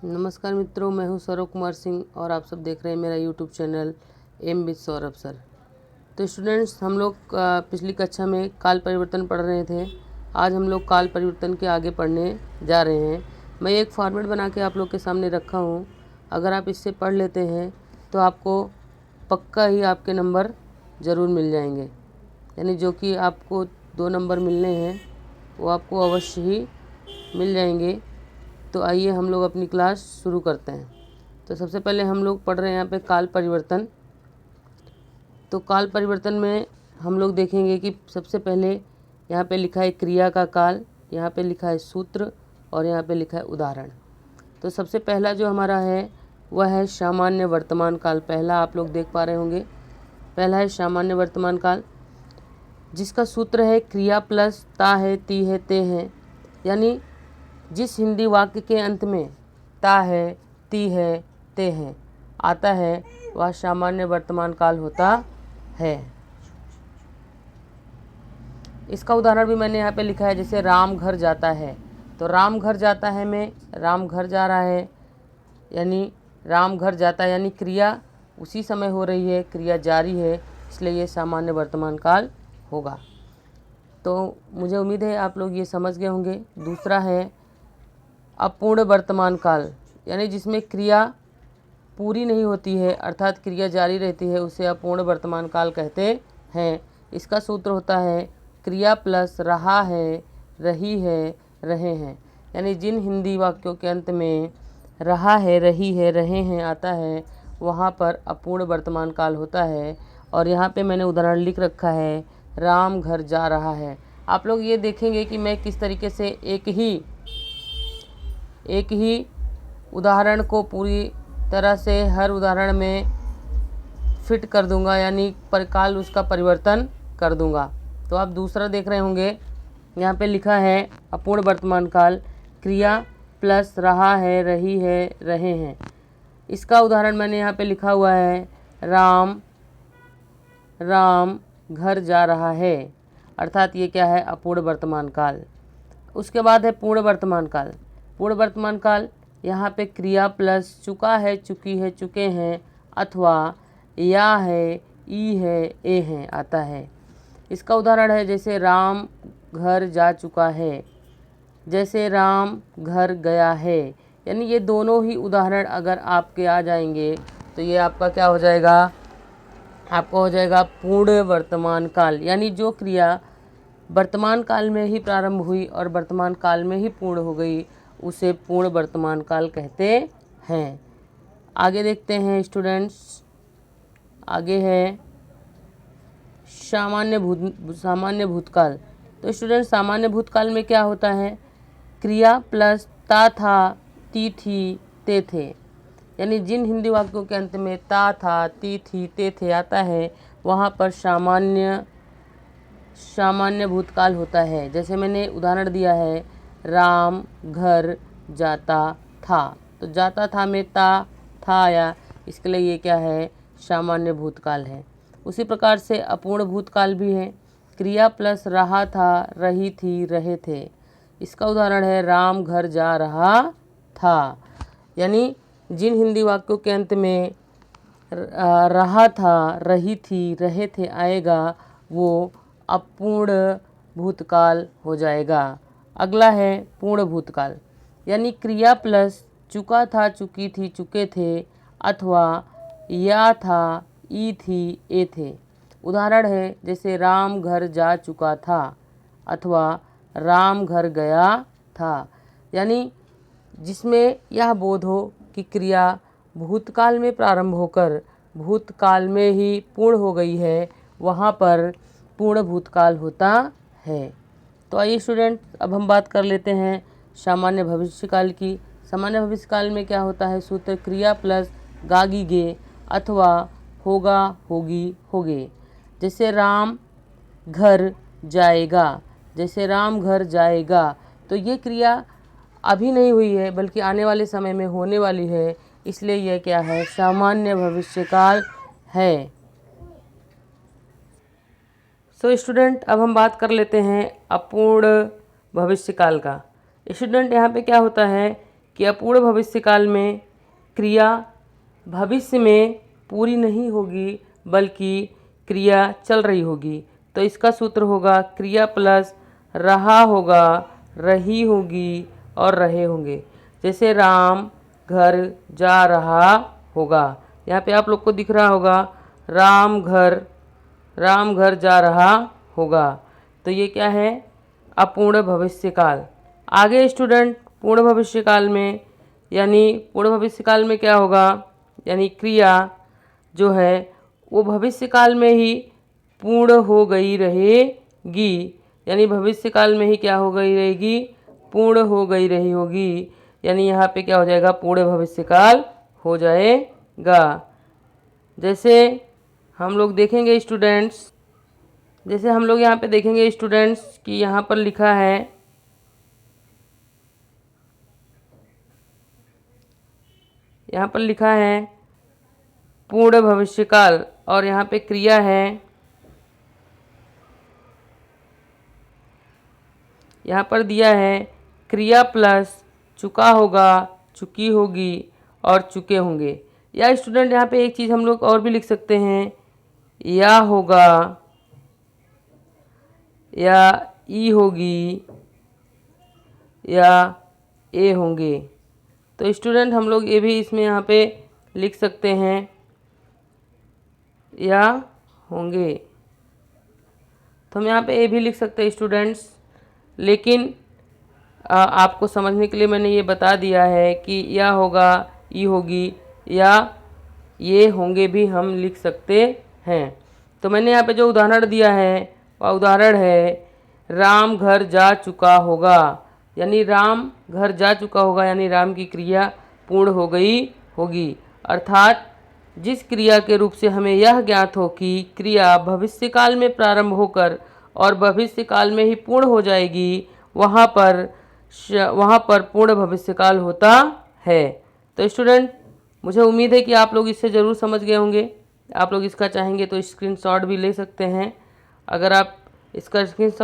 नमस्कार मित्रों, मैं हूं सौरभ कुमार सिंह और आप सब देख रहे हैं मेरा YouTube channel M with Saurabh sir. तो स्टूडेंट्स, हम लोग पिछली कक्षा में काल परिवर्तन पढ़ रहे थे। आज हम लोग काल परिवर्तन के आगे पढ़ने जा रहे हैं। मैं एक फॉर्मेट बना के आप लोग के सामने रखा हूं। अगर आप इससे पढ़ लेते हैं तो आपको पक्का ही आपके नंबर ज़रूर मिल जाएंगे, यानी जो कि आपको 2 नंबर मिलने हैं वो आपको अवश्य ही मिल जाएंगे। तो आइए हम लोग अपनी क्लास शुरू करते हैं। तो सबसे पहले हम लोग पढ़ रहे हैं यहाँ पे काल परिवर्तन। तो काल परिवर्तन में हम लोग देखेंगे कि सबसे पहले यहाँ पे लिखा है क्रिया का काल, यहाँ पे लिखा है सूत्र और यहाँ पे लिखा है उदाहरण। तो सबसे पहला जो हमारा है वह है सामान्य वर्तमान काल। पहला आप लोग देख पा रहे होंगे, पहला है सामान्य वर्तमान काल, जिसका सूत्र है क्रिया प्लस ता है, ती है, ते है। यानी जिस हिंदी वाक्य के अंत में ता है, ती है, ते है आता है वह सामान्य वर्तमान काल होता है। इसका उदाहरण भी मैंने यहाँ पे लिखा है, जैसे राम घर जाता है। तो राम घर जाता है में राम घर जा रहा है, यानी राम घर जाता है यानी क्रिया उसी समय हो रही है, क्रिया जारी है, इसलिए ये सामान्य वर्तमान काल होगा। तो मुझे उम्मीद है आप लोग ये समझ गए होंगे। दूसरा है अपूर्ण वर्तमान काल, यानी जिसमें क्रिया पूरी नहीं होती है अर्थात क्रिया जारी रहती है, उसे अपूर्ण वर्तमान काल कहते हैं। इसका सूत्र होता है क्रिया प्लस रहा है, रही है, रहे हैं। यानी जिन हिंदी वाक्यों के अंत में रहा है, रही है, रहे हैं आता है वहाँ पर अपूर्ण वर्तमान काल होता है। और यहाँ पे मैंने उदाहरण लिख रखा है, राम घर जा रहा है। आप लोग ये देखेंगे कि मैं किस तरीके से एक ही उदाहरण को पूरी तरह से हर उदाहरण में फिट कर दूंगा, यानी काल उसका परिवर्तन कर दूंगा। तो आप दूसरा देख रहे होंगे, यहाँ पे लिखा है अपूर्ण वर्तमान काल, क्रिया प्लस रहा है, रही है, रहे हैं। इसका उदाहरण मैंने यहाँ पे लिखा हुआ है, राम घर जा रहा है, अर्थात ये क्या है, अपूर्ण वर्तमान काल। उसके बाद है पूर्ण वर्तमान काल। पूर्ण वर्तमान काल, यहाँ पे क्रिया प्लस चुका है, चुकी है, चुके हैं अथवा या है, ई है, ए है आता है। इसका उदाहरण है जैसे राम घर जा चुका है, जैसे राम घर गया है। यानी ये दोनों ही उदाहरण अगर आपके आ जाएंगे तो ये आपका क्या हो जाएगा, आपका हो जाएगा पूर्ण वर्तमान काल। यानी जो क्रिया वर्तमान काल में ही प्रारंभ हुई और वर्तमान काल में ही पूर्ण हो गई उसे पूर्ण वर्तमान काल कहते हैं। आगे देखते हैं स्टूडेंट्स, आगे है सामान्य भूतकाल। तो स्टूडेंट, सामान्य भूतकाल में क्या होता है, क्रिया प्लस ता था, ती थी, ते थे। यानी जिन हिंदी वाक्यों के अंत में ता था, ती थी, ते थे आता है वहाँ पर सामान्य भूतकाल होता है। जैसे मैंने उदाहरण दिया है, राम घर जाता था। तो जाता था में था आया, इसके लिए ये क्या है, सामान्य भूतकाल है। उसी प्रकार से अपूर्ण भूतकाल भी है, क्रिया प्लस रहा था, रही थी, रहे थे। इसका उदाहरण है राम घर जा रहा था। यानी जिन हिंदी वाक्यों के अंत में रहा था, रही थी, रहे थे आएगा वो अपूर्ण भूतकाल हो जाएगा। अगला है पूर्ण भूतकाल, यानी क्रिया प्लस चुका था, चुकी थी, चुके थे अथवा या था, ई थी, ए थे। उदाहरण है जैसे राम घर जा चुका था अथवा राम घर गया था। यानी जिसमें यह बोध हो कि क्रिया भूतकाल में प्रारंभ होकर भूतकाल में ही पूर्ण हो गई है वहाँ पर पूर्ण भूतकाल होता है। तो आइए स्टूडेंट, अब हम बात कर लेते हैं सामान्य भविष्यकाल की। सामान्य भविष्यकाल में क्या होता है, सूत्र क्रिया प्लस गागी गे अथवा होगा, होगी, होगे। जैसे राम घर जाएगा, जैसे राम घर जाएगा, तो ये क्रिया अभी नहीं हुई है बल्कि आने वाले समय में होने वाली है, इसलिए यह क्या है, सामान्य भविष्यकाल है। सो स्टूडेंट, अब हम बात कर लेते हैं अपूर्ण भविष्यकाल का। स्टूडेंट, यहाँ पे क्या होता है, कि अपूर्ण भविष्यकाल में क्रिया भविष्य में पूरी नहीं होगी बल्कि क्रिया चल रही होगी। तो इसका सूत्र होगा क्रिया प्लस रहा होगा, रही होगी और रहे होंगे। जैसे राम घर जा रहा होगा, यहाँ पे आप लोग को दिख रहा होगा राम घर जा रहा होगा। तो ये क्या है? अपूर्ण भविष्यकाल। आगे स्टूडेंट पूर्ण भविष्यकाल में पूर्ण भविष्यकाल में क्या होगा? यानी क्रिया जो है वो भविष्यकाल में ही पूर्ण हो गई रहेगी। यानी भविष्यकाल में ही क्या हो गई रहेगी? पूर्ण हो गई रही होगी। यानी यहाँ पे क्या हो जाएगा? पूर्ण भविष्यकाल हो जाएगा। जैसे हम लोग देखेंगे स्टूडेंट्स, यहाँ पे देखेंगे स्टूडेंट्स कि यहाँ पर लिखा है, यहाँ पर लिखा है पूर्ण भविष्यकाल और यहाँ पे क्रिया है, यहाँ पर दिया है क्रिया प्लस चुका होगा, चुकी होगी और चुके होंगे। या स्टूडेंट यहाँ पे एक चीज़ हम लोग और भी लिख सकते हैं, या होगा या ई होगी या ए होंगे। तो स्टूडेंट हम लोग ये भी इसमें यहाँ पे लिख सकते हैं या होंगे। तो हम यहाँ पे ये भी लिख सकते हैं स्टूडेंट्स, लेकिन आपको समझने के लिए मैंने ये बता दिया है कि या होगा, ई होगी या ये होंगे भी हम लिख सकते हैं। तो मैंने यहाँ पे जो उदाहरण दिया है वह उदाहरण है राम घर जा चुका होगा। यानी राम घर जा चुका होगा यानी राम की क्रिया पूर्ण हो गई होगी। अर्थात जिस क्रिया के रूप से हमें यह ज्ञात हो कि क्रिया भविष्यकाल में प्रारंभ होकर और भविष्यकाल में ही पूर्ण हो जाएगी, वहाँ पर पूर्ण भविष्यकाल होता है। तो स्टूडेंट मुझे उम्मीद है कि आप लोग इससे ज़रूर समझ गए होंगे। आप लोग इसका चाहेंगे तो स्क्रीनशॉट भी ले सकते हैं। अगर आप इसका स्क्रीनशॉट